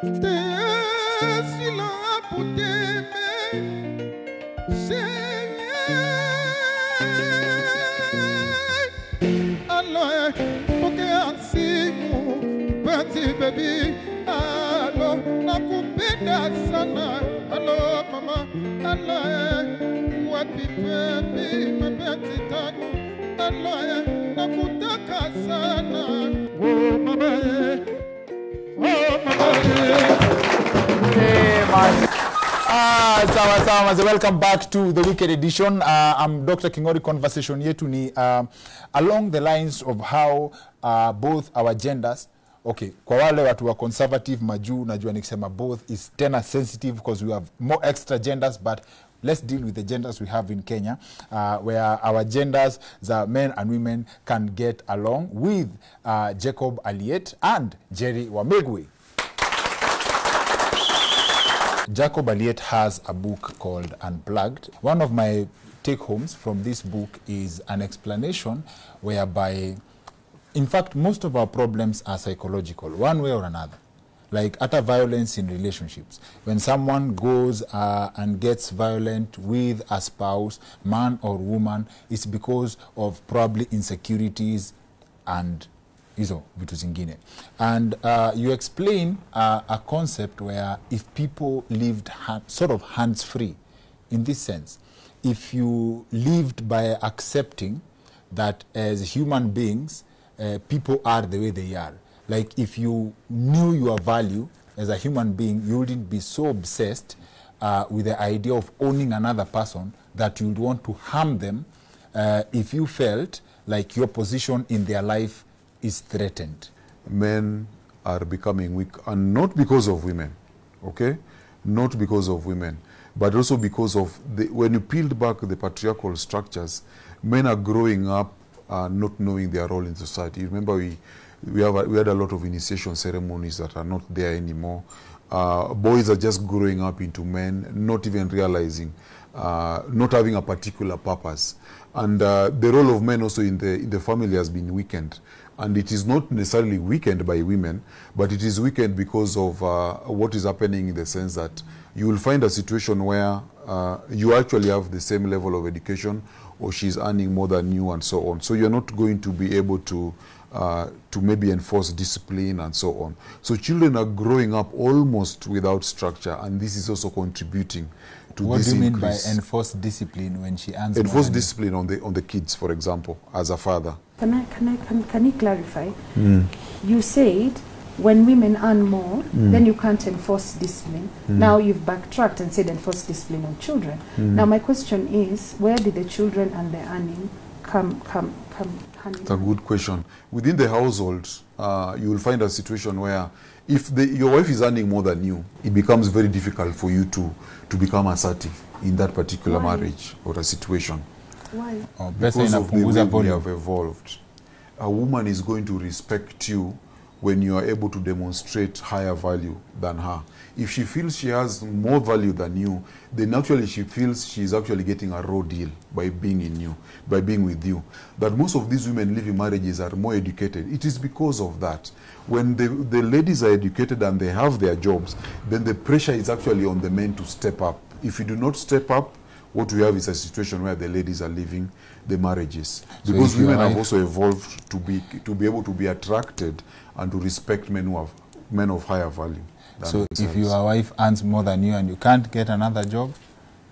Baby, hello, nakupenda sana. Hello, mama, hello, wapi baby, mapenzi tamu. Hello, nakutaka sana. Oh, mama, oh, mama. Hey, man. Sawa. Welcome back to the weekend edition. I'm Dr. Kingori. Conversation yetu ni along the lines of how both our genders. Okay, kwa wale watu wa conservative majuu najua nikisema both is tena sensitive because we have more extra genders, but let's deal with the genders we have in Kenya, where our genders, the men and women, can get along with Jacob Aliet and Jerry Wamegwe. Jacob Aliet has a book called Unplugged. One of my take-homes from this book is an explanation whereby, in fact, most of our problems are psychological, one way or another. Like utter violence in relationships. When someone goes and gets violent with a spouse, man or woman, it's because of probably insecurities and vitu zingine. And you explain a concept where if people lived sort of hands-free, in this sense, if you lived by accepting that as human beings, people are the way they are. Like if you knew your value as a human being, you wouldn't be so obsessed with the idea of owning another person that you'd want to harm them if you felt like your position in their life is threatened. Men are becoming weak, and not because of women, okay? Not because of women, but also because of, when you peeled back the patriarchal structures, men are growing up not knowing their role in society. Remember, we had a lot of initiation ceremonies that are not there anymore. Boys are just growing up into men, not even realizing, not having a particular purpose. And the role of men also in the family has been weakened. And it is not necessarily weakened by women, but it is weakened because of what is happening, in the sense that you will find a situation where you actually have the same level of education, or she's earning more than you, and so on. So you're not going to be able to maybe enforce discipline and so on. So children are growing up almost without structure, and this is also contributing to what this do you mean increase. by enforced discipline when she earns Enforced discipline on the kids, for example, as a father. Can you clarify? You said when women earn more, then you can't enforce discipline. Now you've backtracked and said enforce discipline on children. Now my question is, where did the children and the earning come hand in It's a hand? good question. Within the household, you will find a situation where if your wife is earning more than you, it becomes very difficult for you to become assertive in that particular marriage or a situation. Why? Because of the way we have evolved. A woman is going to respect you when you are able to demonstrate higher value than her. If she feels she has more value than you, then actually she feels she's actually getting a raw deal by being with you. That most of these women living marriages are more educated. It is because of that. When the ladies are educated and they have their jobs, then the pressure is actually on the men to step up. If you do not step up, what we have is a situation where the ladies are leaving the marriages. Because women have also evolved to be able to be attracted and to respect men of higher value. So if your wife earns more than you and you can't get another job,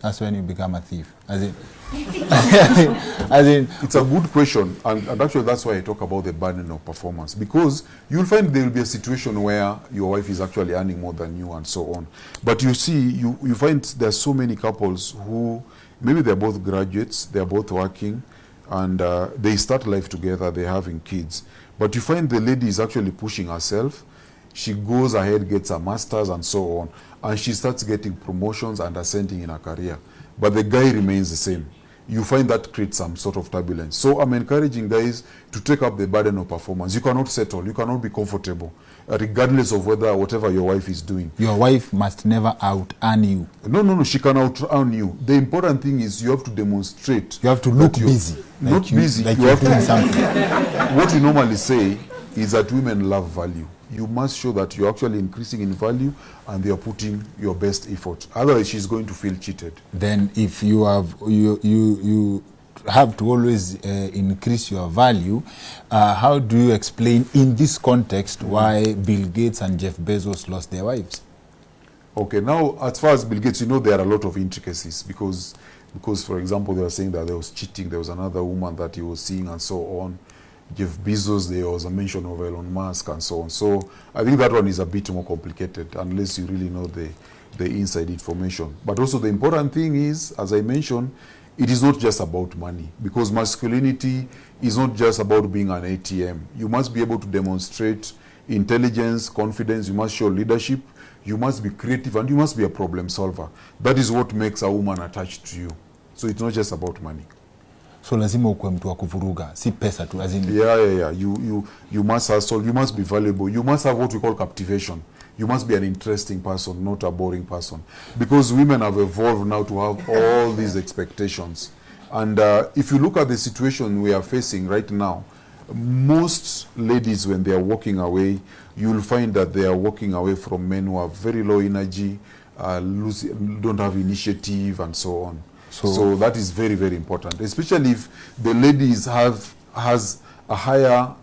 that's when you become a thief. As in, it's a good question, and actually that's why I talk about the burden of performance, because you'll find there will be a situation where your wife is actually earning more than you and so on. But you see, you find there are so many couples who maybe they're both graduates, they're both working, and they start life together, they're having kids. But you find the lady is actually pushing herself. She goes ahead, gets a master's and so on, and she starts getting promotions and ascending in her career. But the guy remains the same. You find that creates some sort of turbulence. So I'm encouraging guys to take up the burden of performance. You cannot settle, you cannot be comfortable, regardless of whatever your wife is doing. Your wife must never out-earn you. No, she can out-earn you. The important thing is you have to demonstrate. You have to look busy. Not busy. Like you have doing to something. What we normally say is that women love value. You must show that you're actually increasing in value and you're putting your best effort. Otherwise, she's going to feel cheated. Then if you have to always increase your value, how do you explain in this context why Bill Gates and Jeff Bezos lost their wives? Okay, now as far as Bill Gates, you know, there are a lot of intricacies because for example, they were saying that there was cheating, there was another woman that he was seeing and so on. Jeff Bezos, there was a mention of Elon Musk and so on. So I think that one is a bit more complicated unless you really know the inside information. But also the important thing is, as I mentioned, it is not just about money, because masculinity is not just about being an ATM. You must be able to demonstrate intelligence, confidence, you must show leadership, you must be creative, and you must be a problem solver. That is what makes a woman attached to you. So it's not just about money. So lazima ukwe mtu wa kuvuruga, si pesa tu, as in... Yeah. You must hustle, you must be valuable, you must have what we call captivation. You must be an interesting person, not a boring person. Because women have evolved now to have all these expectations. And if you look at the situation we are facing right now, most ladies, when they are walking away, you will find that they are walking away from men who have very low energy, don't have initiative, and so on. So that is very, very important, especially if the ladies has a higher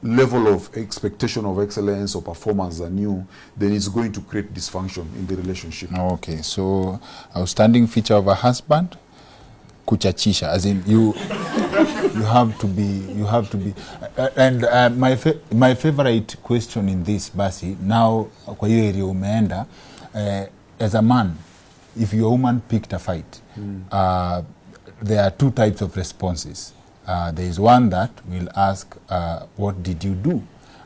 level of expectation of excellence or performance than you, then it's going to create dysfunction in the relationship. Okay, so outstanding feature of a husband, kuchachisha, as in you have to be, and my favorite question in this, Basi, now kwa hiyo area umeenda, as a man, if your woman picked a fight, there are two types of responses. There is one that will ask, what did you do?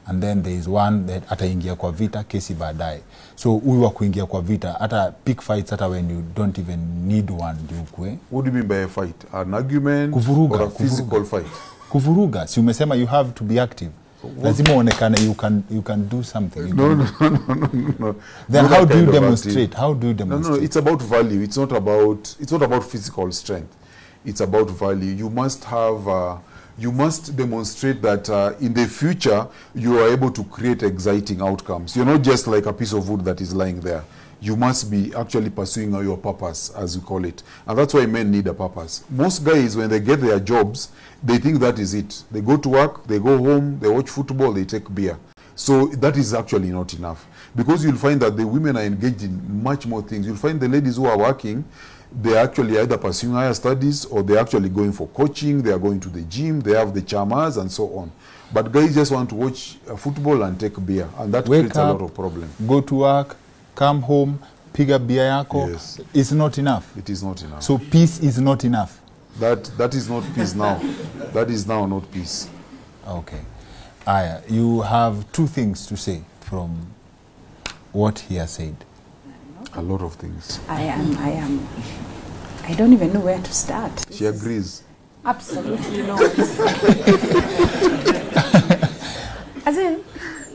And then there is one that ataingia kwa vita, kesi baadaye. So huyu wa kuingia kwa vita, ata pick fights hata when you don't even need one, diukwe. What do you mean by a fight? An argument kuvuruga, or a physical fight? Kuvuruga. Si umesema you have to be active. Lazima onekane you can do something. No. Then how do you demonstrate? How do you demonstrate? No, it's about value. It's not about physical strength. It's about value. You must have, you must demonstrate that in the future you are able to create exciting outcomes. You're not just like a piece of wood that is lying there. You must be actually pursuing your purpose, as we call it. And that's why men need a purpose. Most guys, when they get their jobs, they think that is it. They go to work, they go home, they watch football, they take beer. So that is actually not enough. Because you'll find that the women are engaged in much more things. You'll find the ladies who are working, they're actually either pursuing higher studies or they're actually going for coaching, they are going to the gym, they have the chamas and so on. But guys just want to watch football and take beer, and that creates a lot of problems. Go to work, come home, piga beer yako. Yes. It's not enough. It is not enough. So peace is not enough. That is not peace now. That is now not peace. Okay. Aya, you have two things to say from what he has said. A lot of things. I don't even know where to start. She agrees. Absolutely not. As in,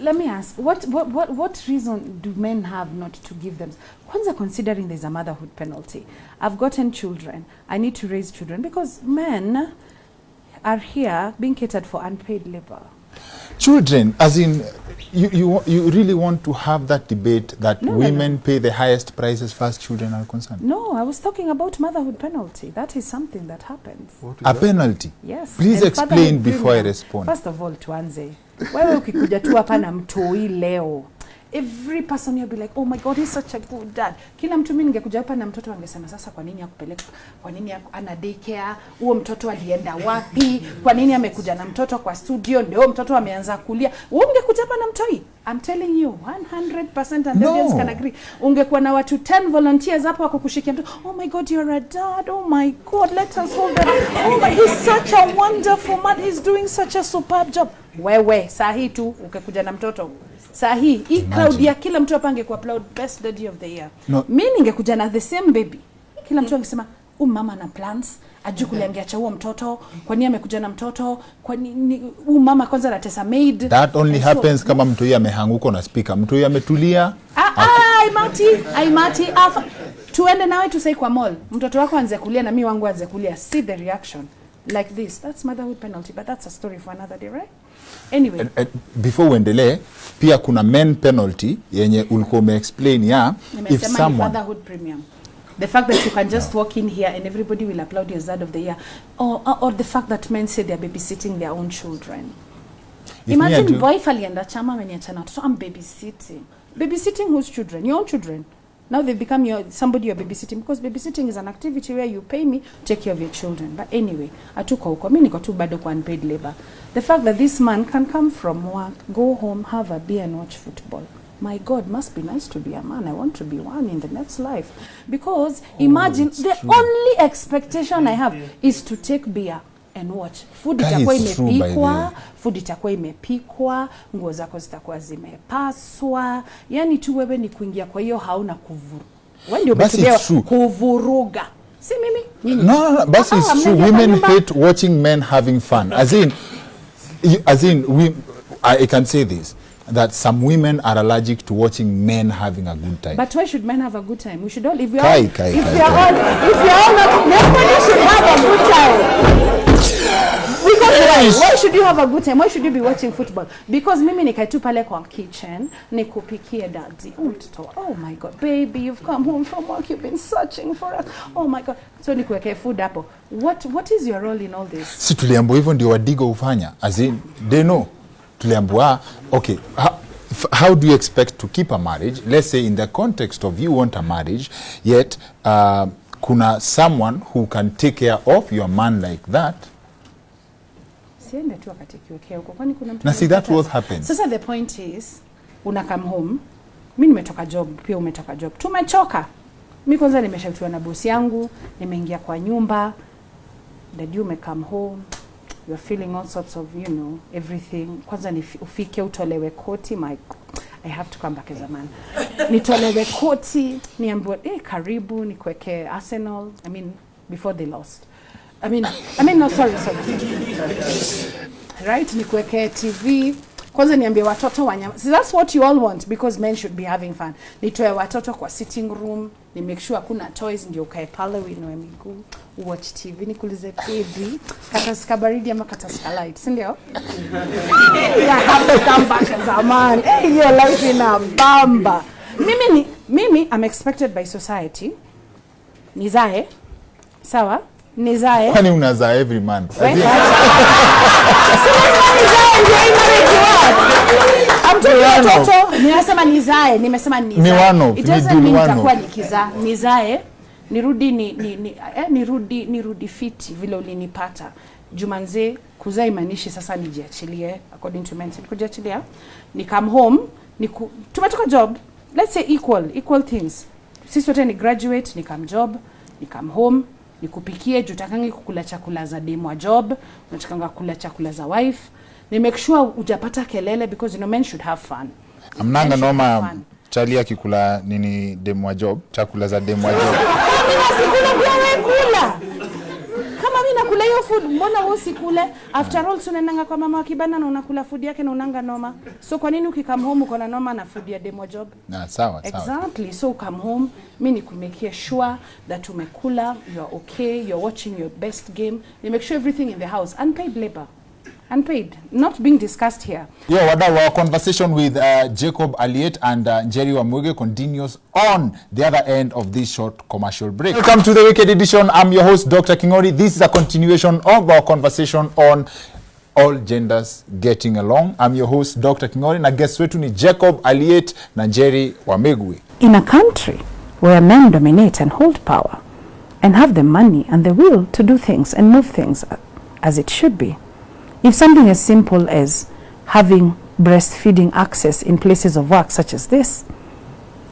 let me ask, what reason do men have not to give them? Kwanza, considering there's a motherhood penalty. I've gotten children. I need to raise children because men are here being catered for unpaid labor. Children, as in, you really want to have that debate that women pay the highest prices first children are concerned? No, I was talking about motherhood penalty. That is something that happens. A penalty? Yes. Please explain before I respond. First of all, tuanze. Wewe ukikuja tu hapa na mtoi leo, every person will be like, oh my God, he's such a good dad. Kila mtu mimi ningekuja hapa na mtoto angesema sasa kwa nini akupeleka, kwa nini ana daycare, huo mtoto alienda wapi, kwa nini amekuja na mtoto kwa studio, ndio mtoto ameanza kulia. Wewe ungekuja hapa na mtoi, I'm telling you 100% and audience can agree. Ungekuwa na watu 10 volunteers hapo wako kushikia mtoto, oh my God, you're a dad, oh my God, let us hold that. Oh my, he's such a wonderful man, he's doing such a superb job. Wewe sahi tu ungekuja na mtoto sahi, hii crowd ya kila mtu hapa angekuwa applaud best daddy of the year. No. Mimi ningekuja na the same baby, kila mtu angesema mama na plans, ajukuli angeacha huo mtoto, kwa nini amekuja na mtoto, kwa nini mama kwanza anatesa maid. That only happens kama mtu yeye amehanguka na speaker, mtu yeye ametulia. Aimati tuende nawe tusai kwa mall, mtoto wako anze kulia na mimi wangu anze kulia, see the reaction like this. That's motherhood penalty, but that's a story for another day, right? Anyway. Before uendelee, pia kuna men penalty yenye ulikuwa umeexplain ya if someone fatherhood premium. The fact that you can just walk in here and everybody will applaud you as dad of the year, or the fact that men say they're babysitting their own children. Imagine wife alienda chama ameniachana watoto, I'm babysitting. Babysitting whose children? Your own children. Now they've become somebody you're babysitting, because babysitting is an activity where you pay me to take care of your children. But anyway, atuko huko, mimi niko tu bado kwa unpaid labor. The fact that this man can come from work, go home, have a beer and watch football. My God, must be nice to be a man. I want to be one in the next life. Because imagine, the only expectation I have is to take beer and watch. Food itakuwa imepikwa, food itakuwa imepikwa, nguo zako zitakuwa zimepaswa. Yani tu wewe ni kuingia kwa hiyo hauna kuvuru. Wewe ndio umetubewa kuvuruga. Si mimi? No, but it's true. Women hate watching men having fun. As in, I can say this, that some women are allergic to watching men having a good time. But why should men have a good time? We should all, if we are all not, nobody should have a good time. Because why should you have a good time? Why should you be watching football? Because mimi nikaitu pale kwa kitchen, nikupikie daddy. Oh my God, baby, you've come home from work, you've been searching for us. Oh my God. So nikuweke food hapo. What is your role in all this? Si tuliambo hivyo ndio wadigo ufanya. As in, they know. Tuliambua, okay, how do you expect to keep a marriage? Let's say in the context of you want a marriage, yet kuna someone who can take care of your man like that. Now see, that's what happens. So the point is, una come home, mimi nimetoka job, pia umetoka job. Tumechoka. Mimi kwanza nimeshautiwa na bosi yangu, nimeingia kwa nyumba, dad you may come home. You're feeling all sorts of, you know, everything. Kwanza ufike utolewe koti, I have to come back as a man. Nitolewe koti, niambiwe, karibu, nikuweke Arsenal. I mean, before they lost. I mean, no, sorry. Right, nikuweke TV. Kwanza niambie watoto wanyama. See, that's what you all want, because men should be having fun. Nitoe watoto kwa sitting room, ni make sure kuna toys, ndio ukae pale uinue miguu, watch TV, nikuulize baby, kataska baridi ama kataska light, si ndio? Yeah, have to come back as a man. Hey, your life in a bamba. Mimi, I'm expected by society. Nizae, sawa? Nizae. Kwani unazaa every month? Nimesema nizae. It doesn't mean nitakuwa nikiza. Nizae, nirudi fiti vile ulinipata. Jumanze kuzaa imanishi sasa nijiachilie, according to men, kujiachilia. Ni come home, tumetoka job. Let's say equal things. Sisi wote ni graduate, ni come job, ni come home. Nikupikie jutakangi kukula chakula za demu wa job, unatakanga kula chakula za wife. Ni make sure ujapata kelele, because you know men should have fun. Amnanga noma chali akikula nini demu wa job, chakula za demu wa job. Kama mimi nakula hiyo food, mbona wewe usikule? After all sunenanga kwa mama wa kibanda na unakula food yake na unanga noma. So kwa nini ukikam home uko na noma na food ya demo wa job? Sawa. Exactly. So come home, mimi nikumekia sure that umekula, you're okay, you're watching your best game. You make sure everything in the house, unpaid labor. Unpaid, not being discussed here. Our conversation with Jacob Aliet and Njeri Wamuge continues on the other end of this short commercial break. Welcome to the Wicked Edition. I'm your host, Dr. Kingori. This is a continuation of our conversation on all genders getting along. I'm your host, Dr. Kingori. Na guest wetu ni Jacob Aliet na Njeri Wamuge. In a country where men dominate and hold power and have the money and the will to do things and move things as it should be, if something as simple as having breastfeeding access in places of work such as this,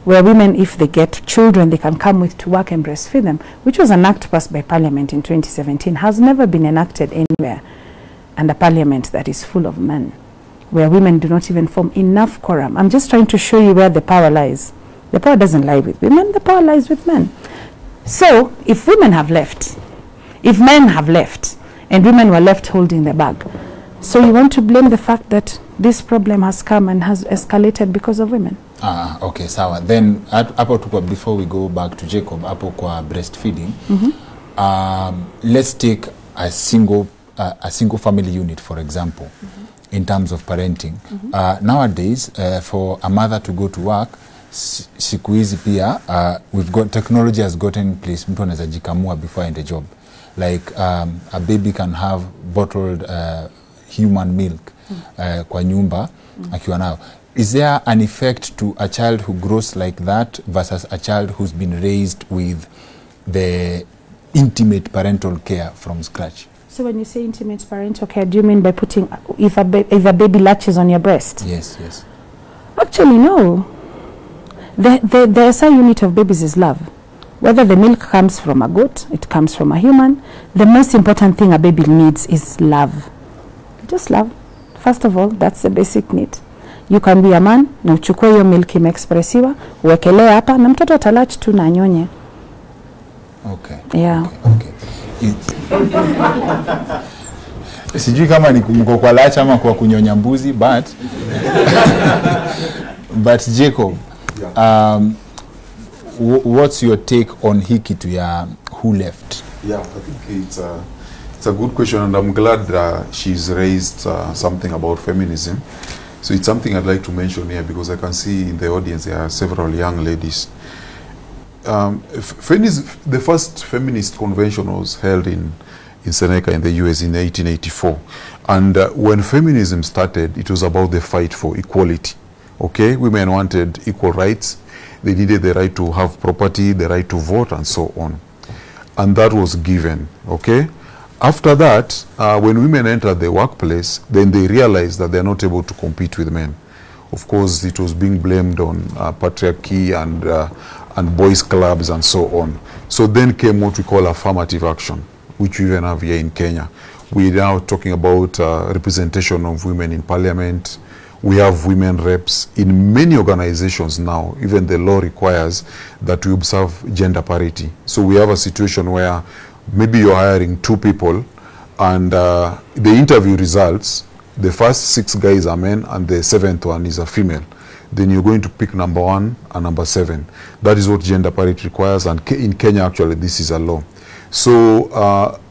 where women, if they get children, they can come with to work and breastfeed them, which was an act passed by Parliament in 2017, has never been enacted anywhere, and a Parliament that is full of men, where women do not even form enough quorum. I'm just trying to show you where the power lies. The power doesn't lie with women, the power lies with men. So, if women have left, if men have left, and women were left holding the bag. So you want to blame the fact that this problem has come and has escalated because of women? Okay, sawa. Then, before we go back to Jacob, hapo kwa breastfeeding, let's take a single family unit, for example. in terms of parenting. Nowadays, for a mother to go to work, siku hizi pia, we've got, technology has gotten in place, mtu anaweza jikamua before in the job. Like a baby can have bottled human milk kwa nyumba akiwa nao. Is there an effect to a child who grows like that versus a child who's been raised with the intimate parental care from scratch? So when you say intimate parental care, do you mean by putting, if a baby latches on your breast? Yes, yes. Actually, no. The SI unit of babies is love. Whether the milk comes from a goat, it comes from a human, the most important thing a baby needs is love. Just love. First of all, that's the basic need. You can be a man, na uchukue hiyo milk imeexpressiwa, uwekelee hapa, na mtoto atalach tu na anyonye. Okay. Yeah. Okay. Sijui kama ni mko kwa latch ama kwa kunyonya mbuzi, but but Jacob, what's your take on hii kitu ya who left? Yeah, I think it's a good question, and I'm glad she's raised something about feminism. So it's something I'd like to mention here, because I can see in the audience there are several young ladies. The first feminist convention was held in Seneca in the US in 1884. And when feminism started, it was about the fight for equality. Okay, women wanted equal rights. They needed the right to have property, the right to vote, and so on. And that was given, okay? After that, when women entered the workplace, then they realized that they're not able to compete with men. Of course, it was being blamed on partiachy and boys' clubs and so on. So then came what we call affirmative action, which we even have here in Kenya. We're now talking about representation of women in parliament. We have women reps in many organizations now. Even the law requires that we observe gender parity. So we have a situation where maybe you're hiring 2 people, and the interview results, the first 6 guys are men and the 7th one is a female. Then you're going to pick number 1 and number 7. That is what gender parity requires, and in Kenya actually this is a law. So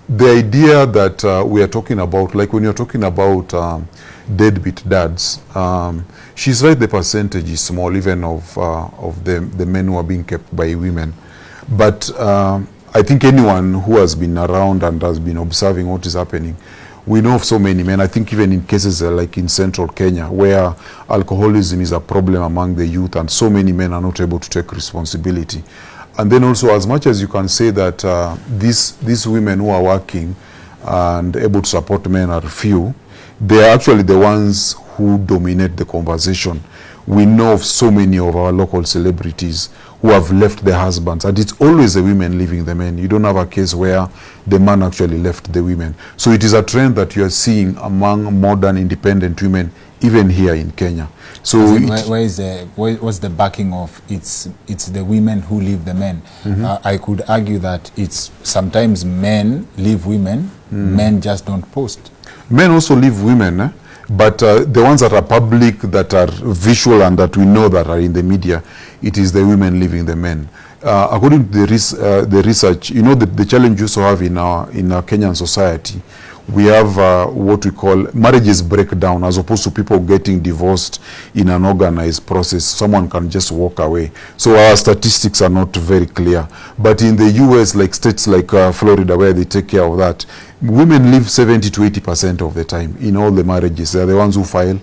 the idea that we are talking about, like when you're talking about deadbeat dads, she's right, the percentage is small even of the men who are being kept by women. But I think anyone who has been around and has been observing what is happening, we know of so many men. I think even in cases like in central Kenya, where alcoholism is a problem among the youth and so many men are not able to take responsibility. And then also, as much as you can say that these women who are working and able to support men are few, they are actually the ones who dominate the conversation. We know of so many of our local celebrities who have left their husbands, and it's always the women leaving the men. You don't have a case where the man actually left the women. So it is a trend that you are seeing among modern independent women, even here in Kenya. So what's the backing of it's the women who leave the men? I could argue that it's sometimes men leave women, men just don't post. Men also leave women, but the ones that are public, that are visual, and that we know that are in the media, it is the women leaving the men. According to the research, you know, the challenge you also have in our Kenyan society, we have what we call marriages break down, as opposed to people getting divorced in an organized process. Someone can just walk away. So our statistics are not very clear. But in the US, like states like Florida, where they take care of that, women live 70 to 80% of the time in all the marriages. They're the ones who file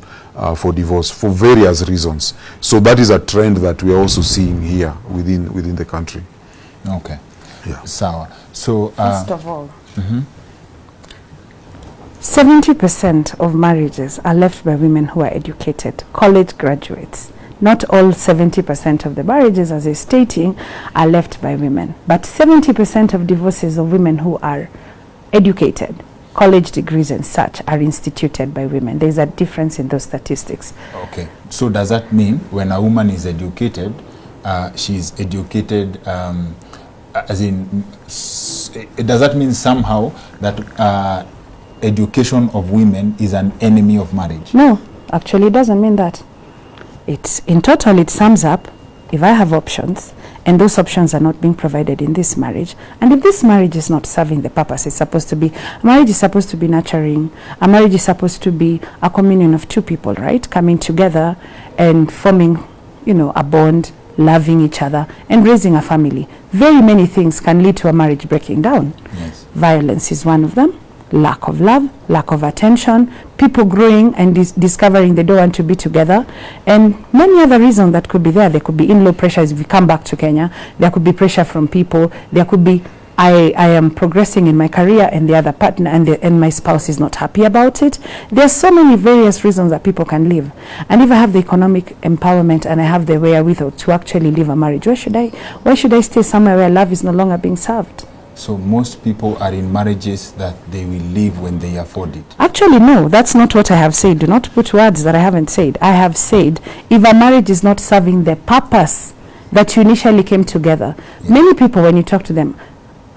for divorce for various reasons. So that is a trend that we are also seeing here within the country. Okay. Yeah. So first of all, 70% of marriages are left by women who are educated, college graduates. Not all 70% of the marriages, as is stating, are left by women. But 70% of divorces of women who are educated, college degrees and such, are instituted by women. There's a difference in those statistics. Okay. So does that mean when a woman is educated, she's educated, as in, does that mean somehow that education of women is an enemy of marriage? No, actually it doesn't mean that. It's in total, it sums up if I have options, and those options are not being provided in this marriage, and if this marriage is not serving the purpose it's supposed to be, a marriage is supposed to be nurturing, a marriage is supposed to be a communion of two people, right, coming together and forming, you know, a bond, loving each other and raising a family. Very many things can lead to a marriage breaking down. Yes. Violence is one of them. Lack of love, lack of attention, people growing and discovering they don't want to be together, and many other reasons that could be there. There could be in-law pressures if we come back to Kenya. There could be pressure from people. There could be, I am progressing in my career and the other partner and my spouse is not happy about it. There are so many various reasons that people can leave. And if I have the economic empowerment and I have the wherewithal to actually leave a marriage, why should I stay somewhere where love is no longer being served? So most people are in marriages that they will leave when they afford it. Actually, no, that's not what I have said. Do not put words that I haven't said. I have said if a marriage is not serving the purpose that you initially came together. Yeah. Many people, when you talk to them,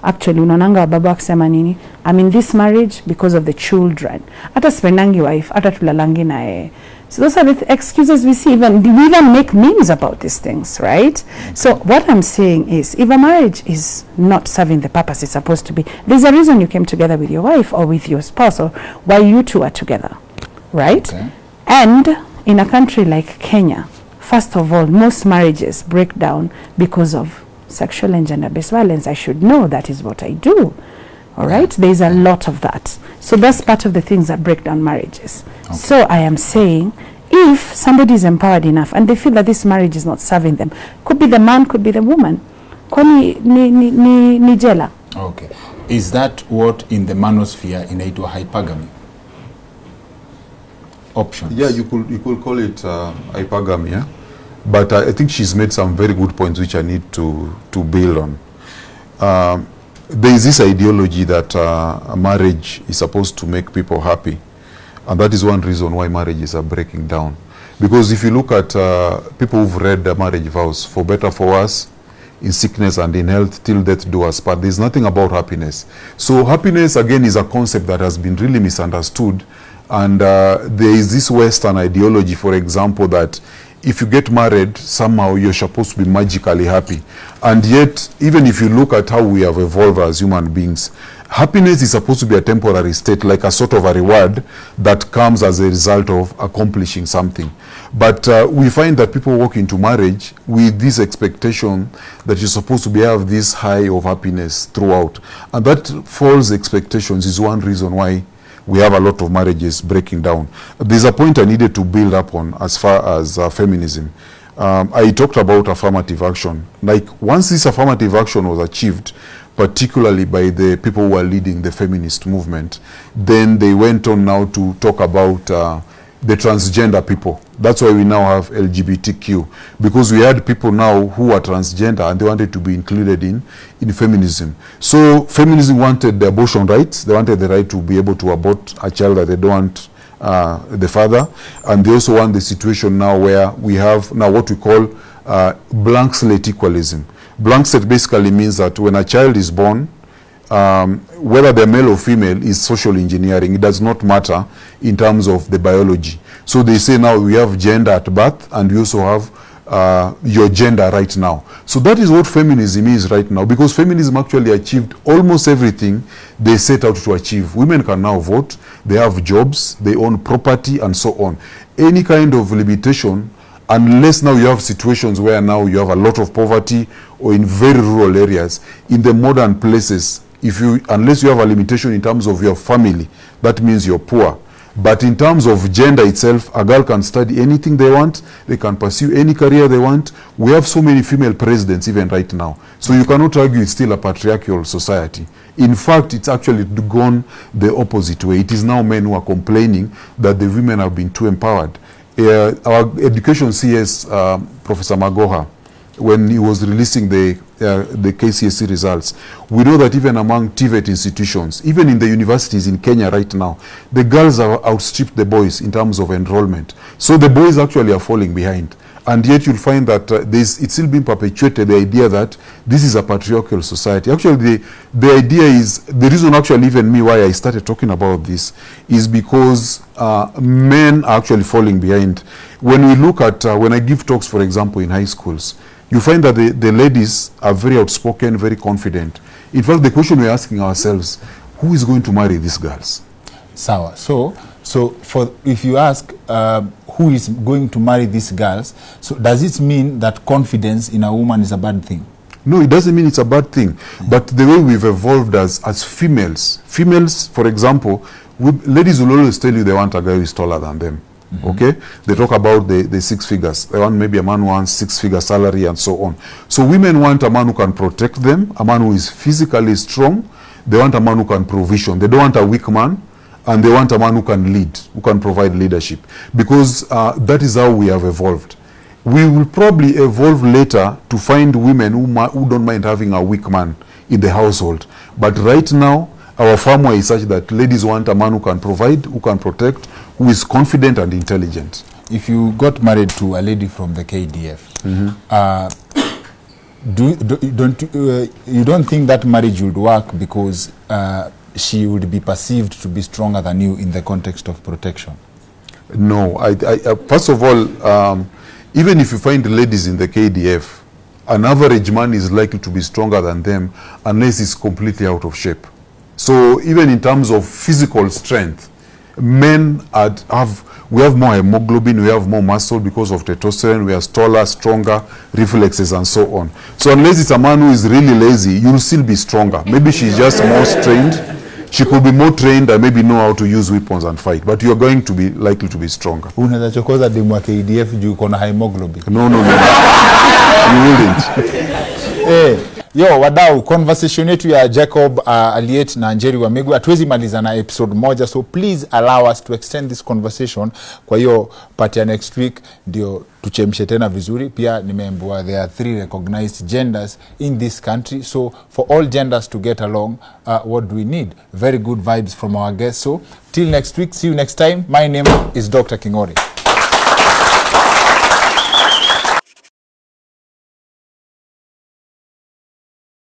actually, unananga baba akisema nini? I'm in this marriage because of the children. Ata spendangi wife, ata tulalangi na e. So those are the excuses we see. We even make memes about these things, right? Okay. So what I'm saying is, if a marriage is not serving the purpose it's supposed to be, there's a reason you came together with your wife or with your spouse, or why you two are together, right? Okay. And in a country like Kenya, first of all, most marriages break down because of sexual and gender-based violence. I should know that is what I do. All right, there's a lot of that. So that's part of the things that break down marriages. Okay. So I am saying, if somebody is empowered enough and they feel that this marriage is not serving them, could be the man, could be the woman. Kwani ni jela. Okay. Is that what in the manosphere inaitwa hypergamy? Options. Yeah, you could call it hypergamy, yeah? But I think she's made some very good points which I need to build on. There is this ideology that a marriage is supposed to make people happy, and that is one reason why marriages are breaking down. Because if you look at people who've read the marriage vows, for better, for worse, in sickness and in health, till death do us part, there's nothing about happiness. So happiness, again, is a concept that has been really misunderstood, and there is this Western ideology, for example, that if you get married, somehow you're supposed to be magically happy. And yet, even if you look at how we have evolved as human beings, happiness is supposed to be a temporary state, like a sort of a reward that comes as a result of accomplishing something. But we find that people walk into marriage with this expectation that you're supposed to have this high of happiness throughout. And that false expectations is one reason why we have a lot of marriages breaking down. There's a point I needed to build up on as far as feminism. I talked about affirmative action. Like, once this affirmative action was achieved, particularly by the people who are leading the feminist movement, then they went on now to talk about the transgender people. That's why we now have LGBTQ, because we had people now who are transgender and they wanted to be included in feminism. So feminism wanted the abortion rights. They wanted the right to be able to abort a child that they don't want the father. And they also want the situation now where we have now what we call blank slate equalism. Blank slate basically means that when a child is born, whether they're male or female is social engineering. It does not matter in terms of the biology. So they say now we have gender at birth and we also have your gender right now. So that is what feminism is right now, because feminism actually achieved almost everything they set out to achieve. Women can now vote, they have jobs, they own property and so on. Any kind of limitation, unless now you have situations where now you have a lot of poverty or in very rural areas, in the modern places, unless you have a limitation in terms of your family, that means you're poor. But in terms of gender itself, a girl can study anything they want, they can pursue any career they want. We have so many female presidents even right now. So you cannot argue it's still a patriarchal society. In fact, it's actually gone the opposite way. It is now men who are complaining that the women have been too empowered. Our education CS, Professor Magoha, when he was releasing the KCSE results, we know that even among TVET institutions, even in the universities in Kenya right now, the girls have outstripped the boys in terms of enrollment. So the boys actually are falling behind. And yet you'll find that it's still being perpetuated, the idea that this is a patriarchal society. Actually, the idea is, the reason actually even me why I started talking about this is because men are actually falling behind. When we look at, when I give talks, for example, in high schools, you find that the ladies are very outspoken, very confident. In fact, the question we're asking ourselves, who is going to marry these girls? Sawa. So if you ask who is going to marry these girls, so does it mean that confidence in a woman is a bad thing? No, it doesn't mean it's a bad thing. But the way we've evolved as females, for example, ladies will always tell you they want a guy who is taller than them. Okay? They talk about the 6 figures. They want maybe a man who wants 6-figure salary and so on. So women want a man who can protect them, a man who is physically strong. They want a man who can provision. They don't want a weak man. And they want a man who can lead, who can provide leadership. Because that is how we have evolved. We will probably evolve later to find women who don't mind having a weak man in the household. But right now, our family is such that ladies want a man who can provide, who can protect, who is confident and intelligent. If you got married to a lady from the KDF, you don't think that marriage would work because she would be perceived to be stronger than you in the context of protection? No. First of all, even if you find ladies in the KDF, an average man is likely to be stronger than them unless he's completely out of shape. So even in terms of physical strength, men we have more hemoglobin, we have more muscle because of testosterone, we are taller, stronger, reflexes and so on. So unless it's a man who is really lazy, you'll still be stronger. Maybe she's just more trained. She could be more trained and maybe know how to use weapons and fight, but you're going to be likely to be stronger. Unaweza chokoza demu wa KDF juu uko na hemoglobin? No. You wouldn't. Yo, wadau, conversation yetu ya Jacob Aliet na Njeri wa Megu hatuwezi maliza na episode moja, so please allow us to extend this conversation. Kwa hiyo part ya next week ndio tuchemshe tena vizuri. Pia nimeambiwa there are 3 recognized genders in this country, so for all genders to get along, what do we need? Very good vibes from our guests. So till next week, see you next time. My name is Dr. Kingori.